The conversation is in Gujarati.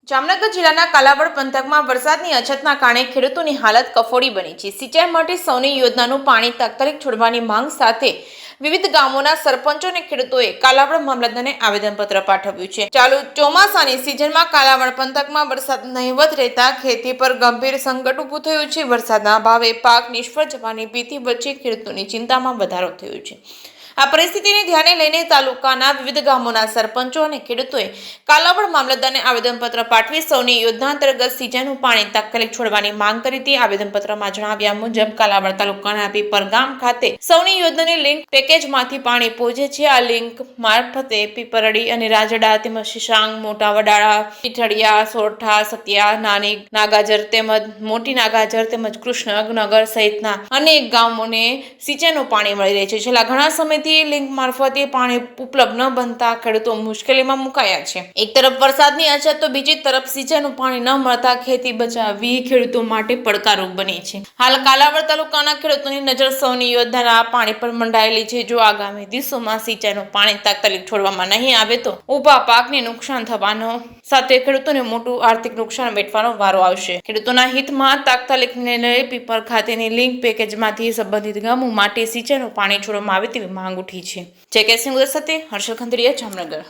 જામનગર જિલ્લાના કાલાવડ પંથકમાં વરસાદની અછતના કારણે ખેડૂતોની હાલત કફોડી બની છે। સિંચાઈ માટે સૌની યોજનાનું પાણી તાત્કાલિક છોડવાની માંગ સાથે વિવિધ ગામોના સરપંચો અને ખેડૂતોએ કાલાવડ મામલતદારને આવેદનપત્ર પાઠવ્યું છે। ચાલુ ચોમાસાની સિઝનમાં કાલાવડ પંથકમાં વરસાદ નહિવત રહેતા ખેતી પર ગંભીર સંકટ ઊભું થયું છે। વરસાદના અભાવે પાક નિષ્ફળ જવાની ભીતિ વચ્ચે ખેડૂતોની ચિંતામાં વધારો થયો છે। આ પરિસ્થિતિને ધ્યાને લઈને તાલુકાના વિવિધ ગામોના સરપંચો અને ખેડૂતોએ કાલાવડ મામલતદારને આવેદનપત્ર પાઠવી સૌની યોજના અંતર્ગત સિંચાઈનું પાણી તાત્કાલિક છોડવાની માંગ કરી હતી। આવેદનપત્રમાં જણાવ્યા મુજબ કાલાવડ તાલુકાના પીપર ગામ ખાતે સૌની યોજનાની લિંક પેકેજમાંથી પાણી પહોંચે છે। આ લિંક મારફતે પીપરડી અને રાજડા તેમજ શિશાંગ, મોટા વડાળા, ટીઠડિયા, સોરઠા, સતિયા, નાની નાગાજર તેમજ મોટી નાગાજર તેમજ કૃષ્ણનગર સહિતના અનેક ગામોને સિંચાઈનું પાણી મળી રહે છે। છેલ્લા ઘણા સમયથી લિંક મારફતે પાણી ઉપલબ્ધ ન બનતા ખેડૂતો મુશ્કેલીમાં મુકાયા છે। એક તરફ વરસાદની અછત તો બીજી તરફ સિંચાઈનું પાણી ન મળતા ખેતી બચાવવી ખેડૂતો માટે પડકારરૂપ બની છે। હાલ કાલાવડ તાલુકાના ખેડૂતોની નજર સૌની યોજનાના પાણી પર મંડાયેલી છે। જો આગામી દિવસોમાં સિંચાઈનું પાણી તાત્કાલિક છોડવામાં નહીં આવે તો ઊભા પાકને નુકસાન થવાનો સાથે ખેડૂતોને મોટું આર્થિક નુકસાન વેઠવાનો વારો આવશે। ખેડૂતોના હિતમાં તાત્કાલિક નિર્ણય પીપર ખાતેની લિંક પેકેજમાંથી સંબંધિત ગામો માટે સિંચાઈનું પાણી છોડવામાં આવે તેવી માંગ ઉઠી છે। જય કે સિંહ સાથે હર્ષલ ખંડેરિયા, જામનગર।